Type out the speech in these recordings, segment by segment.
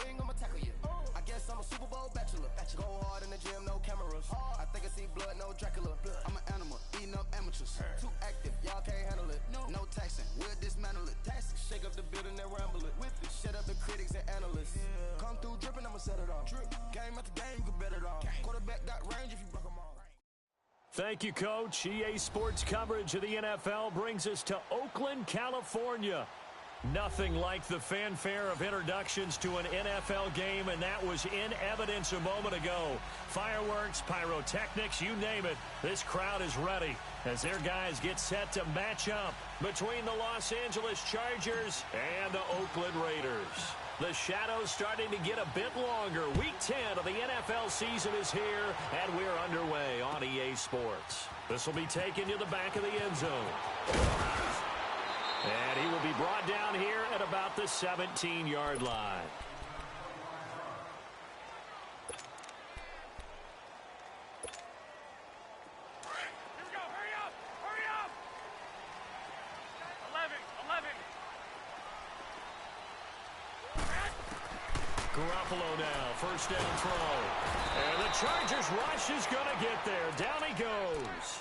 swing, I'ma tackle you. I guess I'm a Super Bowl bachelor. Go hard in the gym, no cameras. I think I see blood, no Dracula. I'm an animal, eating up amateurs. Too active, y'all can't handle it. No taxing, we'll dismantle it. Shake up the building and ramble it. Shut up the critics and analysts. Come through dripping, I'ma set it off. Game after game, you can bet it all. Quarterback got range if you broke them all. Thank you, Coach. EA Sports coverage of the NFL brings us to Oakland, California. Nothing like the fanfare of introductions to an NFL game, and that was in evidence a moment ago. Fireworks, pyrotechnics, you name it. This crowd is ready as their guys get set to match up between the Los Angeles Chargers and the Oakland Raiders. The shadows starting to get a bit longer. Week 10 of the NFL season is here, and we're underway on EA Sports. This will be taken to the back of the end zone. And he will be brought down here at about the 17-yard line. Here we go. Hurry up. Hurry up. 11. Garoppolo now, first down throw. And the Chargers rush is going to get there. Down he goes.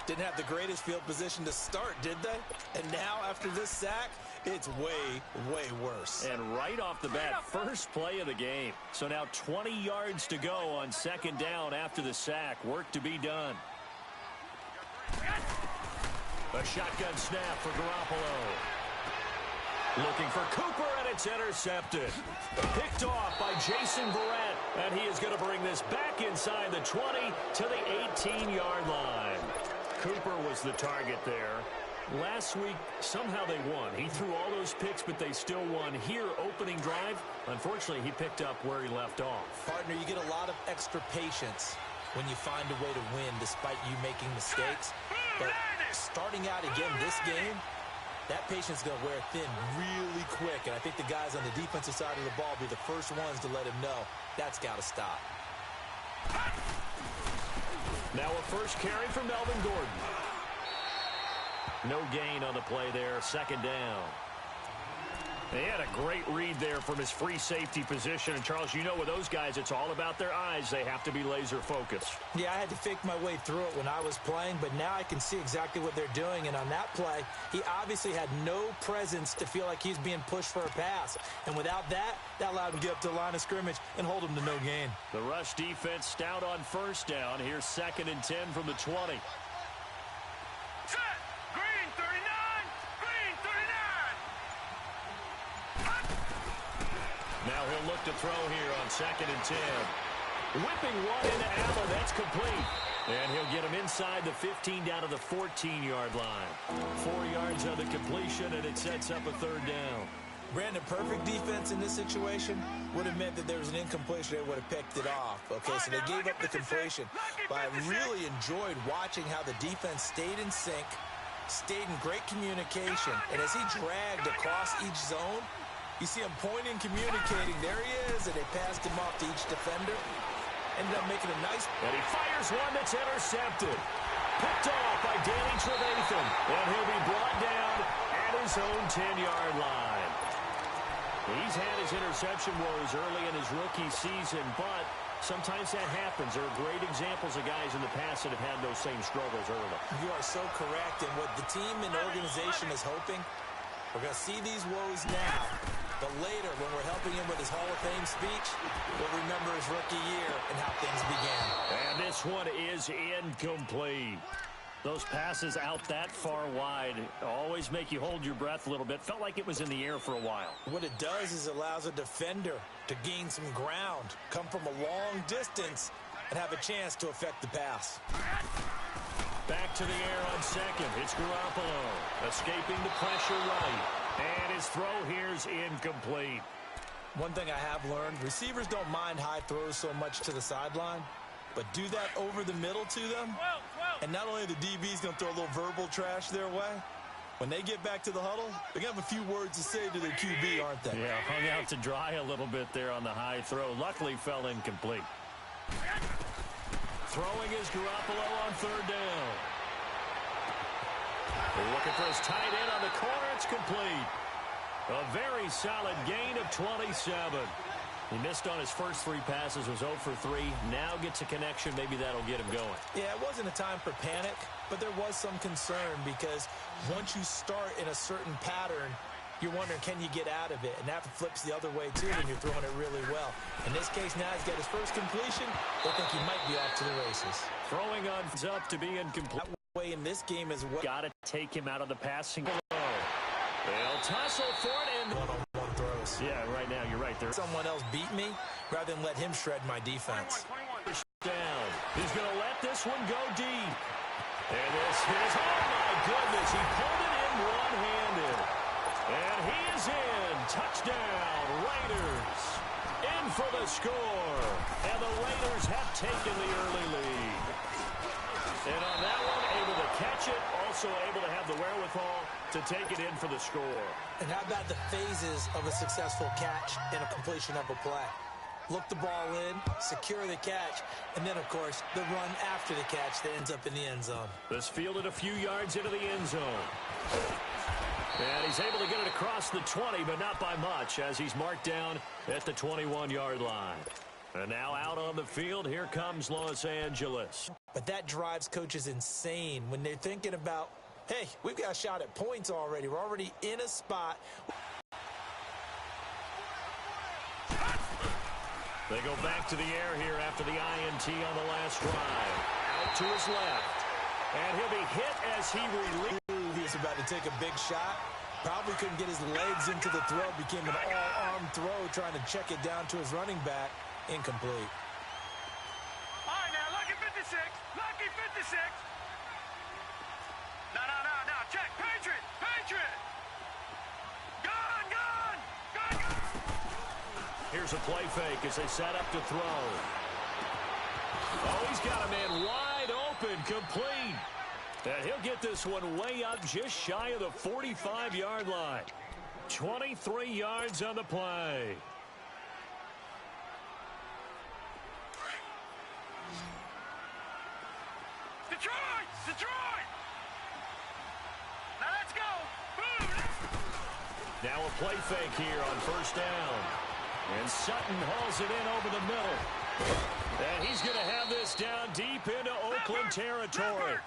Didn't have the greatest field position to start, did they? And now, after this sack, it's way, way worse. And right off the bat, first play of the game. So now 20 yards to go on second down after the sack. Work to be done. A shotgun snap for Garoppolo. Looking for Cooper, and it's intercepted. Picked off by Jason Verrett, and he is going to bring this back inside the 20 to the 18-yard line. Cooper was the target there. Last week, somehow they won. He threw all those picks, but they still won. Here, opening drive, unfortunately, he picked up where he left off. Partner, you get a lot of extra patience when you find a way to win despite you making mistakes. But starting out again this game, that patience is going to wear thin really quick. And I think the guys on the defensive side of the ball will be the first ones to let him know that's got to stop. Now a first carry for Melvin Gordon. No gain on the play there, second down. They had a great read there from his free safety position. And, Charles, you know with those guys, it's all about their eyes. They have to be laser focused. Yeah, I had to fake my way through it when I was playing, but now I can see exactly what they're doing. And on that play, he obviously had no presence to feel like he's being pushed for a pass. And without that, that allowed him to get up to the line of scrimmage and hold him to no gain. The rush defense stout on first down. Here's 2nd and 10 from the 20. Now he'll look to throw here on 2nd and 10. Whipping one into Allen. That's complete. And he'll get him inside the 15 down to the 14-yard line. 4 yards on the completion, and it sets up a third down. Brandon, perfect defense in this situation would have meant that there was an incompletion. They would have picked it off. Okay, so they gave up the completion. But I really enjoyed watching how the defense stayed in sync, stayed in great communication. And as he dragged across each zone, you see him pointing, communicating. There he is, and they passed him off to each defender. Ended up making a nice... And he fires one that's intercepted. Picked off by Danny Trevathan. And he'll be brought down at his own 10-yard line. He's had his interception woes early in his rookie season, but sometimes that happens. There are great examples of guys in the past that have had those same struggles early. You are so correct. And what the team and organization is hoping, we're going to see these woes now. But later, when we're helping him with his Hall of Fame speech, we'll remember his rookie year and how things began. And this one is incomplete. Those passes out that far wide always make you hold your breath a little bit. Felt like it was in the air for a while. What it does is allows a defender to gain some ground, come from a long distance, and have a chance to affect the pass. Back to the air on second. It's Garoppolo escaping the pressure right. And his throw here's incomplete. One thing I have learned, receivers don't mind high throws so much to the sideline, but do that over the middle to them, and not only the DB's going to throw a little verbal trash their way, when they get back to the huddle, they're going to have a few words to say to their QB, aren't they? Yeah, hung out to dry a little bit there on the high throw. Luckily fell incomplete. Throwing is Garoppolo on third down. They're looking for his tight end on the corner. It's complete. A very solid gain of 27. He missed on his first 3 passes, was 0 for 3. Now gets a connection. Maybe that'll get him going. Yeah, it wasn't a time for panic, but there was some concern because once you start in a certain pattern, you're wondering, can you get out of it? And that flips the other way, too, when you're throwing it really well. In this case, now he's got his first completion. They think he might be off to the races. Throwing on up to be incomplete. That way in this game as well. Got to take him out of the passing flow. They'll tussle for it and one-on-one throws. Yeah, right now you're right there. Someone else beat me rather than let him shred my defense. 21. Down. He's going to let this one go deep. And this is, oh my goodness, he pulled it in one-handed. And he is in. Touchdown, Raiders. In for the score. And the Raiders have taken the early lead. And on that one, able to catch it, also able to have the wherewithal to take it in for the score. And how about the phases of a successful catch and a completion of a play? Look the ball in, secure the catch, and then, of course, the run after the catch that ends up in the end zone. This fielded a few yards into the end zone. And he's able to get it across the 20, but not by much, as he's marked down at the 21-yard line. And now out on the field, here comes Los Angeles. But that drives coaches insane when they're thinking about, hey, we've got a shot at points already. We're already in a spot. They go back to the air here after the INT on the last drive. Out to his left. And he'll be hit as he releases. He was about to take a big shot. Probably couldn't get his legs into the throw. Became an all-arm throw, trying to check it down to his running back. Incomplete. All right, now, lucky 56. Lucky 56. No. Check. Patriot. Gone. Here's a play fake as they set up to throw. Oh, he's got a man wide open, complete. And he'll get this one way up just shy of the 45-yard line. 23 yards on the play. Detroit! Now let's go! Boom! Now a play fake here on first down. And Sutton hauls it in over the middle. And he's going to have this down deep into Oakland territory.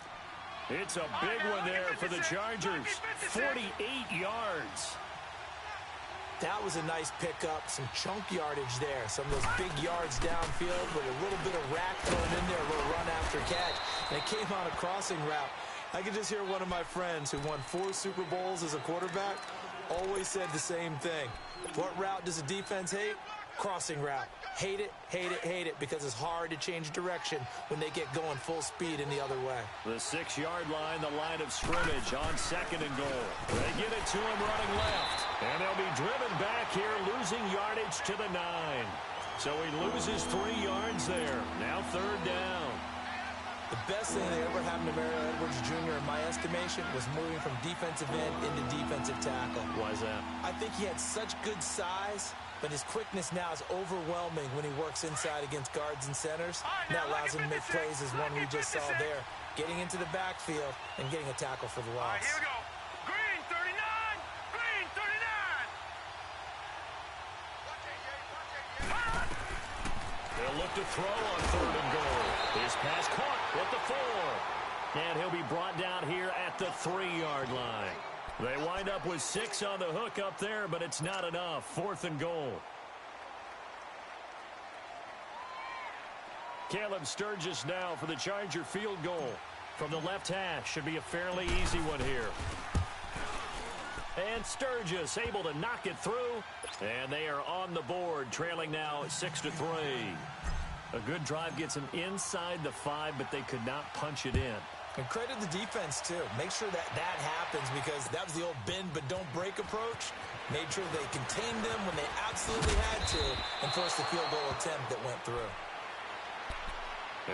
It's a big one there for the Chargers. 48 yards. That was a nice pickup, some chunk yardage there. Some of those big yards downfield with a little bit of rack thrown in there, a little run after catch. And it came on a crossing route. I could just hear one of my friends who won 4 Super Bowls as a quarterback always said the same thing. What route does a defense hate? Crossing route. Hate it, because it's hard to change direction when they get going full speed in the other way. The 6-yard line, the line of scrimmage on second and goal. They get it to him running left. And they'll be driven back here, losing yardage to the 9. So he loses 3 yards there. Now third down. The best thing that ever happened to Mario Edwards Jr., in my estimation, was moving from defensive end into defensive tackle. Why is that? I think he had such good size, but his quickness now is overwhelming when he works inside against guards and centers. And that allows him to make plays as one we just saw there, getting into the backfield and getting a tackle for the loss. All right, here we go. Green 39! Green 39! They'll look to throw on third and goal. His pass caught at the 4. And he'll be brought down here at the 3-yard line. They wind up with 6 on the hook up there, but it's not enough. 4th and goal. Caleb Sturgis now for the Charger field goal from the left hash. Should be a fairly easy one here. And Sturgis able to knock it through. And they are on the board, trailing now 6-3. A good drive gets them inside the 5, but they could not punch it in. And credit the defense, too. Make sure that happens, because that was the old bend but don't break approach. Made sure they contained them when they absolutely had to and forced the field goal attempt that went through.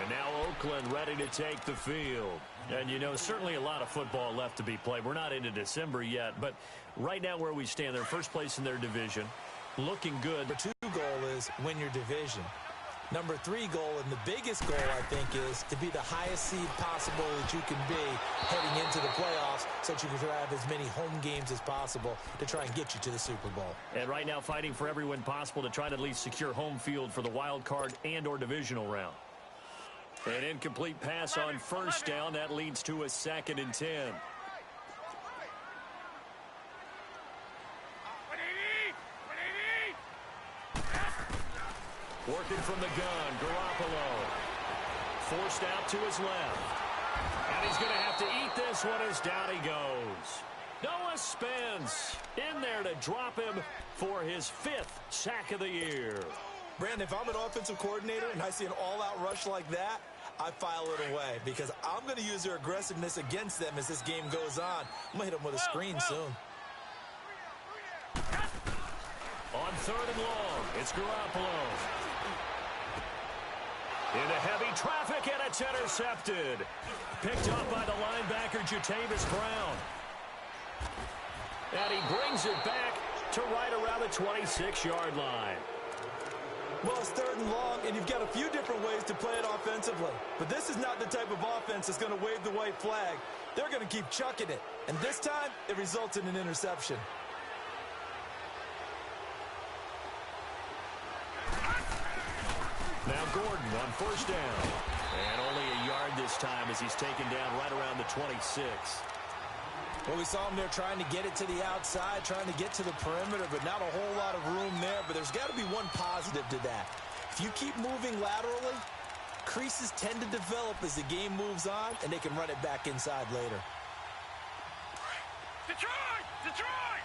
And now Oakland ready to take the field. And, you know, certainly a lot of football left to be played. We're not into December yet, but right now where we stand, they're first place in their division. Looking good. The 2 goal is win your division. Number 3 goal, and the biggest goal, I think, is to be the highest seed possible that you can be heading into the playoffs so that you can have as many home games as possible to try and get you to the Super Bowl. And right now fighting for every win possible to try to at least secure home field for the wild card and or divisional round. An incomplete pass on first down. That leads to a 2nd and 10. Working from the gun, Garoppolo. Forced out to his left. And he's going to have to eat this one as down he goes. Noah Spence in there to drop him for his 5th sack of the year. Brandon, if I'm an offensive coordinator and I see an all-out rush like that, I file it away because I'm going to use their aggressiveness against them as this game goes on. I'm going to hit them with a screen soon. On 3rd and long, it's Garoppolo. Into heavy traffic, and it's intercepted. Picked up by the linebacker, Jatavis Brown. And he brings it back to right around the 26-yard line. Well, it's 3rd and long, and you've got a few different ways to play it offensively. But this is not the type of offense that's going to wave the white flag. They're going to keep chucking it. And this time, it results in an interception. Now Gordon on 1st down. And only a yard this time as he's taken down right around the 26. Well, we saw him there trying to get it to the outside, trying to get to the perimeter, but not a whole lot of room there. But there's got to be one positive to that. If you keep moving laterally, creases tend to develop as the game moves on, and they can run it back inside later. Detroit! Detroit!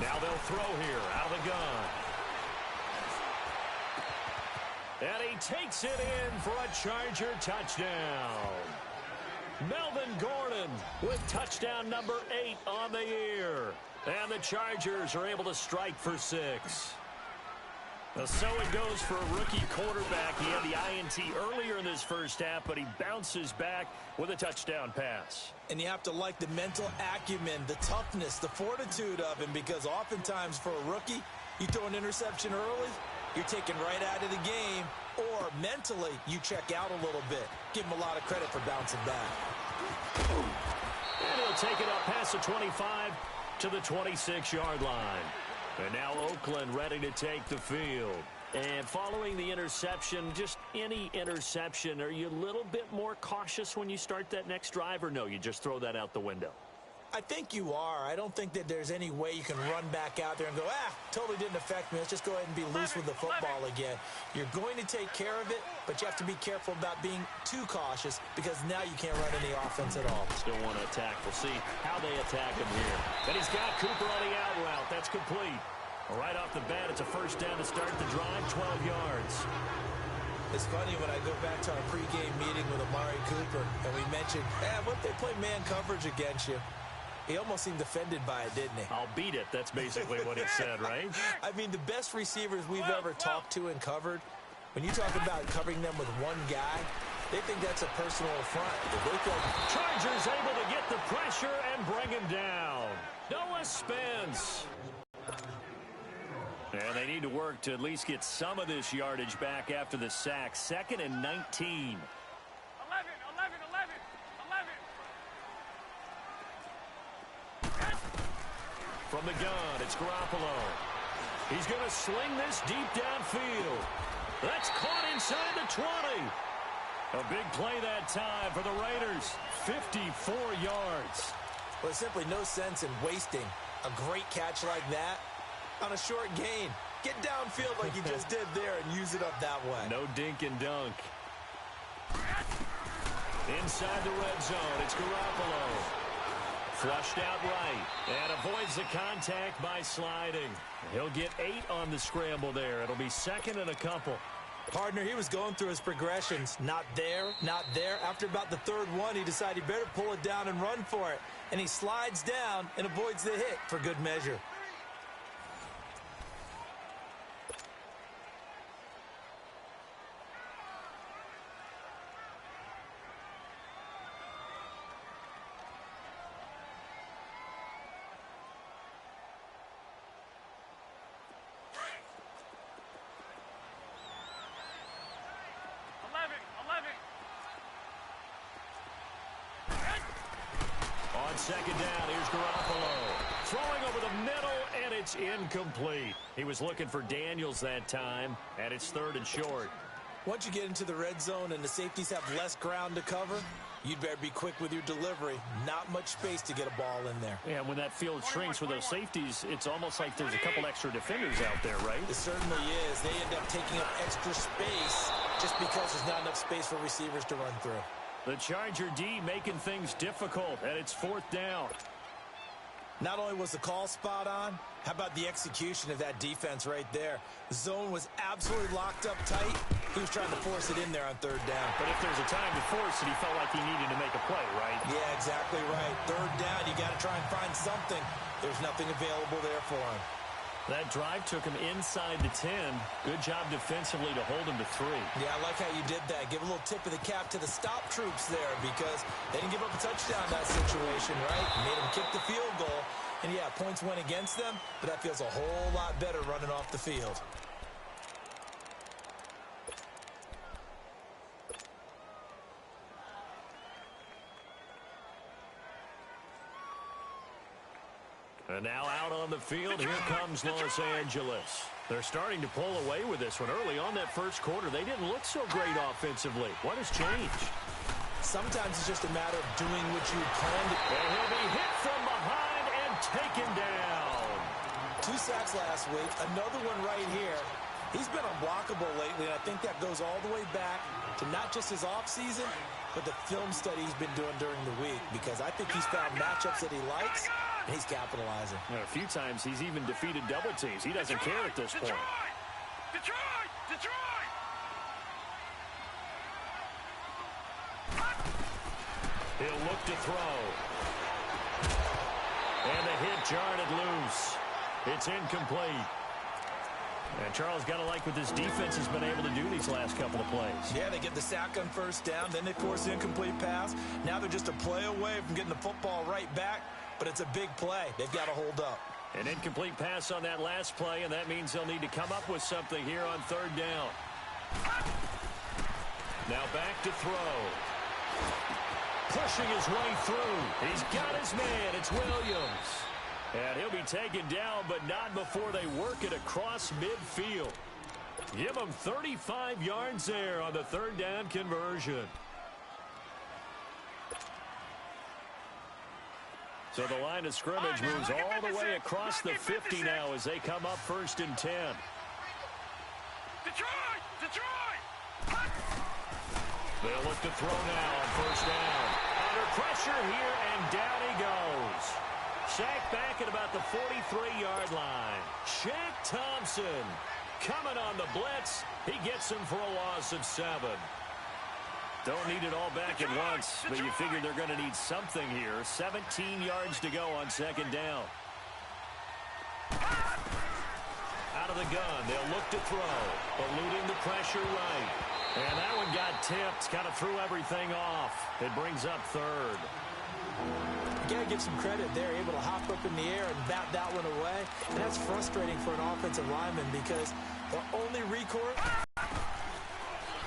Now they'll throw here out of the gun. And he takes it in for a Charger touchdown. Melvin Gordon with touchdown number 8 on the year. And the Chargers are able to strike for 6. So it goes for a rookie quarterback. He had the INT earlier in this first half, but he bounces back with a touchdown pass. And you have to like the mental acumen, the toughness, the fortitude of him, because oftentimes for a rookie, you throw an interception early, you're taken right out of the game, or mentally you check out a little bit. Give him a lot of credit for bouncing back. And he'll take it up past the 25 to the 26-yard line. And now Oakland ready to take the field. And following the interception, just any interception, are you a little bit more cautious when you start that next drive, or no, you just throw that out the window? I think you are. I don't think that there's any way you can run back out there and go, totally didn't affect me. Let's just go ahead and be loose with the football again. You're going to take care of it, but you have to be careful about being too cautious because now you can't run any offense at all. Still want to attack. We'll see how they attack him here. And he's got Cooper on the out route. That's complete. Right off the bat, it's a first down to start the drive, 12 yards. It's funny when I go back to our pregame meeting with Amari Cooper, and we mentioned, what if they play man coverage against you? He almost seemed offended by it, didn't he? I'll beat it. That's basically what he said, right? I mean, the best receivers we've ever talked to and covered, when you talk about covering them with one guy, they think that's a personal affront. If they feel Chargers able to get the pressure and bring him down. Noah Spence. And they need to work to at least get some of this yardage back after the sack. 2nd and 19. 11. From the gun, it's Garoppolo. He's going to sling this deep downfield. That's caught inside the 20. A big play that time for the Raiders. 54 yards. Well, there's simply no sense in wasting a great catch like that on a short gain. Get downfield like you just did there and use it up that way. No dink and dunk. Inside the red zone, it's Garoppolo. Flushed out right and avoids the contact by sliding. He'll get 8 on the scramble there. It'll be 2nd and a couple. Partner, he was going through his progressions. Not there, not there. After about the 3rd one, he decided he better pull it down and run for it. And he slides down and avoids the hit for good measure. on second down, here's Garoppolo. Throwing over the middle, and it's incomplete. He was looking for Daniels that time, and it's 3rd and short. Once you get into the red zone and the safeties have less ground to cover, you'd better be quick with your delivery. Not much space to get a ball in there. Yeah, when that field shrinks with those safeties, it's almost like there's a couple extra defenders out there, right? It certainly is. They end up taking up extra space just because there's not enough space for receivers to run through. The Charger D making things difficult, and it's 4th down. Not only was the call spot on, how about the execution of that defense right there? The zone was absolutely locked up tight. He was trying to force it in there on 3rd down. But if there's a time to force it, he felt like he needed to make a play, right? Yeah, exactly right. 3rd down, you got to try and find something. There's nothing available there for him. That drive took him inside the 10. Good job defensively to hold him to 3. Yeah, I like how you did that. Give a little tip of the cap to the stop troops there because they didn't give up a touchdown in that situation, right? Made them kick the field goal. And, yeah, points went against them, but that feels a whole lot better running off the field. And now out on the field, here comes Los Angeles. They're starting to pull away with this one. Early on that first quarter, they didn't look so great offensively. What has changed? Sometimes it's just a matter of doing what you planned to. And he'll be hit from behind and taken down. 2 sacks last week, another one right here. He's been unblockable lately, and I think that goes all the way back to not just his offseason, but the film study he's been doing during the week, because I think he's found matchups that he likes, and he's capitalizing. A few times he's even defeated double teams. He doesn't care at this point. Detroit! He'll look to throw. And the hit jarred it loose. It's incomplete. And Charles, got to like what this defense has been able to do these last couple of plays. Yeah, they get the sack on 1st down, then they force the incomplete pass. Now they're just a play away from getting the football right back, but it's a big play. They've got to hold up. An incomplete pass on that last play, and that means they'll need to come up with something here on 3rd down. Now back to throw. Pushing his way through. He's got his man. It's Williams. And he'll be taken down, but not before they work it across midfield. Give him 35 yards there on the 3rd down conversion. So the line of scrimmage moves all the way across the 50 now as they come up 1st and 10. Detroit! They'll look to throw now on 1st down. Under pressure here, and down he goes. Sacked back at about the 43-yard line. Shaq Thompson coming on the blitz. He gets him for a loss of 7. Don't need it all back at once, but you figure they're going to need something here. 17 yards to go on 2nd down. Out of the gun, they'll look to throw, eluding the pressure right. And that one got tipped, kind of threw everything off. It brings up 3rd. You got to give some credit there, able to hop up in the air and bat that one away. And that's frustrating for an offensive lineman because the only recourse.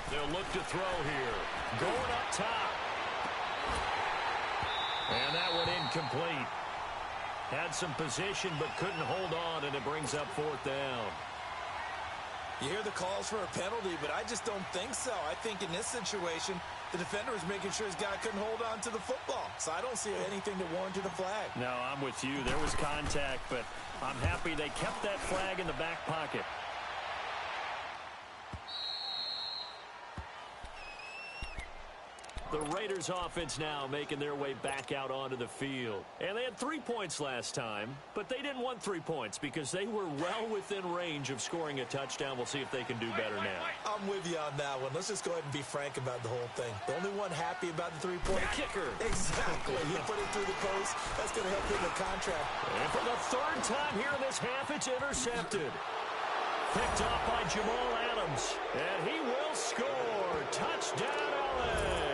They'll look to throw here. Going up top. And that one incomplete. Had some position but couldn't hold on, and it brings up 4th down. You hear the calls for a penalty, but I just don't think so. I think in this situation, the defender was making sure his guy couldn't hold on to the football. So I don't see anything to warrant a flag. No, I'm with you. There was contact, but I'm happy they kept that flag in the back pocket. The Raiders offense now making their way back out onto the field. And they had 3 points last time, but they didn't want 3 points because they were well within range of scoring a touchdown. We'll see if they can do better now. I'm with you on that one. Let's just go ahead and be frank about the whole thing. The only one happy about the 3-point kicker. Exactly. You put it through the post. That's going to help him the contract. And for the 3rd time here in this half, it's intercepted. Picked up by Jamal Adams. And he will score. Touchdown, LA.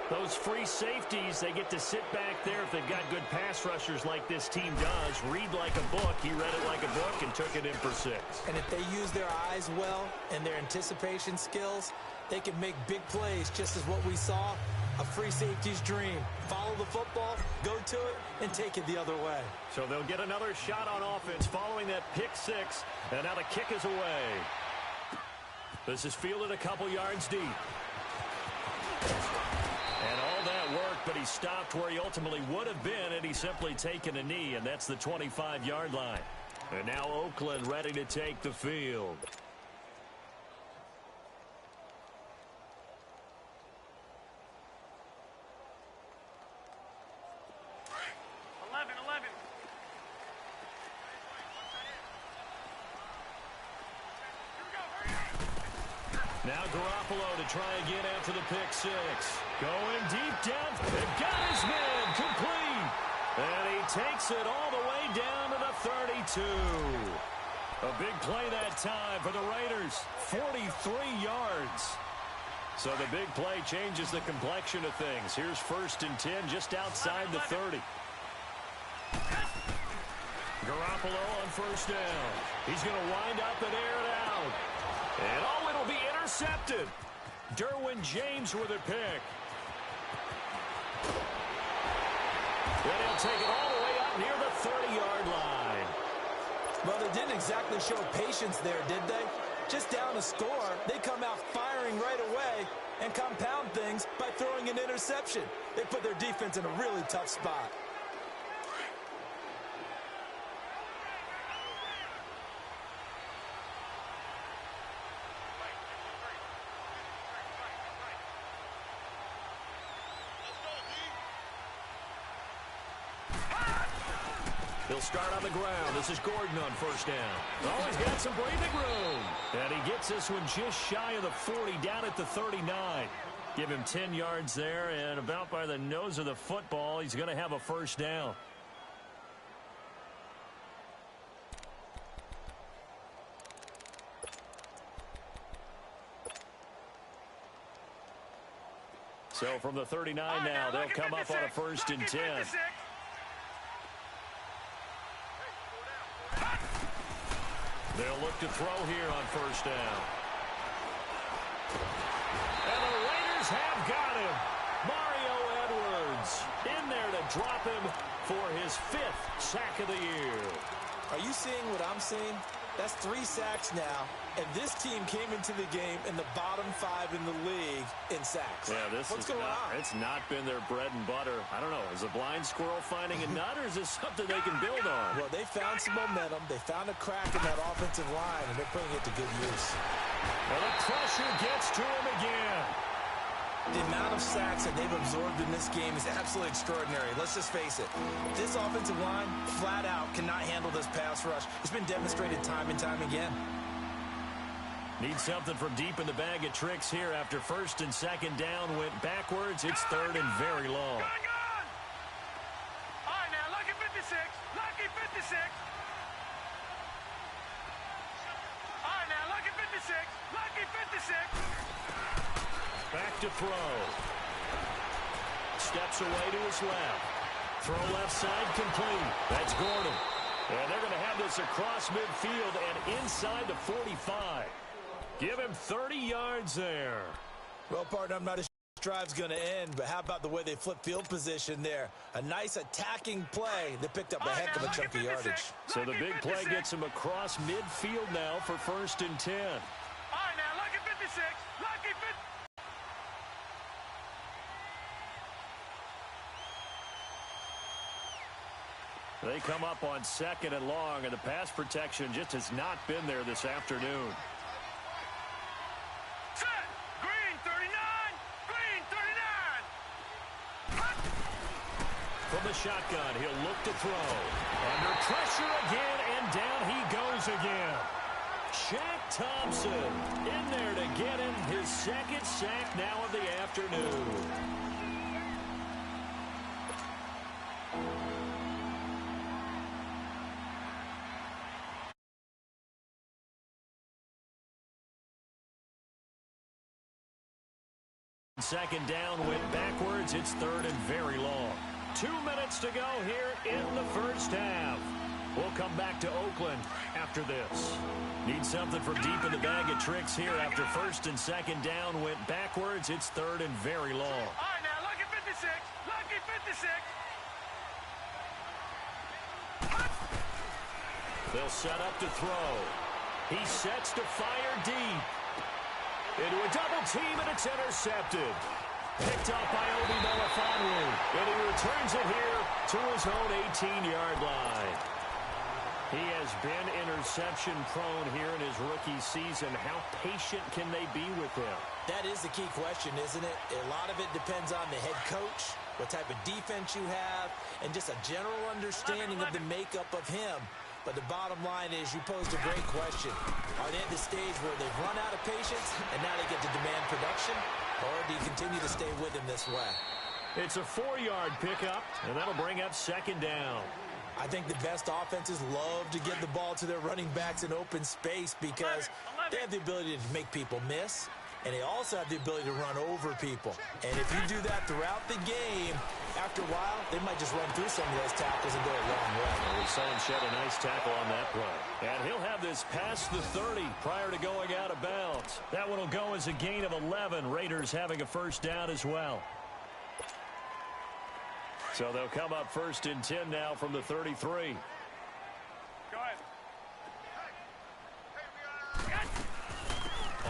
Those free safeties, they get to sit back there if they've got good pass rushers like this team does. Read like a book. He read it like a book and took it in for 6. And if they use their eyes well and their anticipation skills, they can make big plays just as what we saw A free safety's dream. Follow the football, go to it, and take it the other way. So they'll get another shot on offense following that pick six. And now the kick is away. This is fielded a couple yards deep. And all that worked, but he stopped where he ultimately would have been, and he's simply taken a knee, and that's the 25-yard line. And now Oakland ready to take the field. 11. Now Garoppolo to try again after the pick six. Going deep down. And got his man complete. And he takes it all the way down to the 32. A big play that time for the Raiders. 43 yards. So the big play changes the complexion of things. Here's 1st and 10 just outside the 30. Garoppolo on 1st down. He's going to wind up and air it out. And it'll be intercepted. Derwin James with a pick. And he'll take it all the way up near the 30-yard line. Well, they didn't exactly show patience there, did they? Just down a score, they come out firing right away and compound things by throwing an interception. They put their defense in a really tough spot. He'll start on the ground. This is Gordon on 1st down. Oh, he's got some breathing room. And he gets this one just shy of the 40, down at the 39. Give him 10 yards there, and about by the nose of the football, he's going to have a 1st down. So from the 39 now, they'll come up on a 1st and 10. They'll look to throw here on 1st down. And the Raiders have got him. Mario Edwards in there to drop him for his 5th sack of the year. Are you seeing what I'm seeing? That's 3 sacks now, and this team came into the game in the bottom 5 in the league in sacks. Yeah, what's going on? It's not been their bread and butter. I don't know. Is a blind squirrel finding a nut, or is this something they can build on? Well, they found some momentum. They found a crack in that offensive line, and they're putting it to good use. Well, the pressure gets to him again. The amount of sacks that they've absorbed in this game is absolutely extraordinary. Let's just face it. This offensive line, flat out, cannot handle this pass rush. It's been demonstrated time and time again. Need something from deep in the bag of tricks here after 1st and 2nd down went backwards. It's 3rd and very long. Gone! All right, now, lucky 56. Lucky 56. All right, now, lucky 56. Lucky 56. Back to throw. Steps away to his left. Throw left side complete. That's Gordon. And they're going to have this across midfield and inside the 45. Give him 30 yards there. Well, partner, I'm not sure this drive's going to end, but how about the way they flip field position there? A nice attacking play. They picked up a heck of a chunk of yardage. So the big play gets him across midfield now for 1st and 10. All right, now, lucky 56. Lucky 50. They come up on 2nd and long, and the pass protection just has not been there this afternoon. Set. Green 39. Green 39. From the shotgun, he'll look to throw. Under pressure again, and down he goes again. Shaq Thompson in there to get him his 2nd sack now of the afternoon. Second down went backwards. It's 3rd and very long. 2 minutes to go here in the 1st half. We'll come back to Oakland after this. Need something from deep in the bag of tricks here after 1st and 2nd down went backwards. It's 3rd and very long. All right, now, 56. Lucky 56. They'll set up to throw. He sets to fire deep. Into a double team, and it's intercepted. Picked up by Obi Melifonwu, and he returns it here to his own 18-yard line. He has been interception-prone here in his rookie season. How patient can they be with him? That is the key question, isn't it? A lot of it depends on the head coach, what type of defense you have, and just a general understanding of the makeup of him. But the bottom line is, you posed a great question. Are they at the stage where they've run out of patience and now they get to demand production? Or do you continue to stay with him this way? It's a 4-yard pickup, and that'll bring up second down. I think the best offenses love to get the ball to their running backs in open space because they have the ability to make people miss, and they also have the ability to run over people. And if you do that throughout the game, after a while, they might just run through some of those tackles and go a long way. Well, we saw him shed a nice tackle on that play. And he'll have this past the 30 prior to going out of bounds. That one will go as a gain of 11. Raiders having a first down as well. So they'll come up first and 10 now from the 33. Go ahead.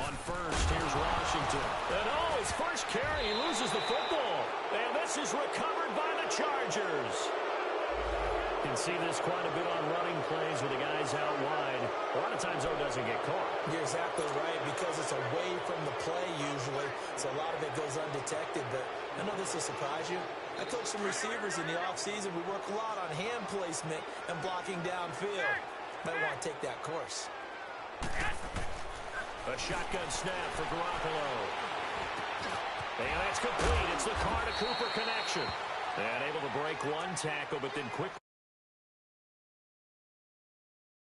On first, here's Washington. And his first carry, he loses the football. And this is recovered by the Chargers. You can see this quite a bit on running plays with the guys out wide. A lot of times, though, doesn't get caught. You're exactly right, because it's away from the play usually, so a lot of it goes undetected. But I know this will surprise you. I coach some receivers in the offseason. We work a lot on hand placement and blocking downfield. Might want to take that course. A shotgun snap for Garoppolo. And that's complete. It's the Carr to Cooper connection. And able to break one tackle, but then quickly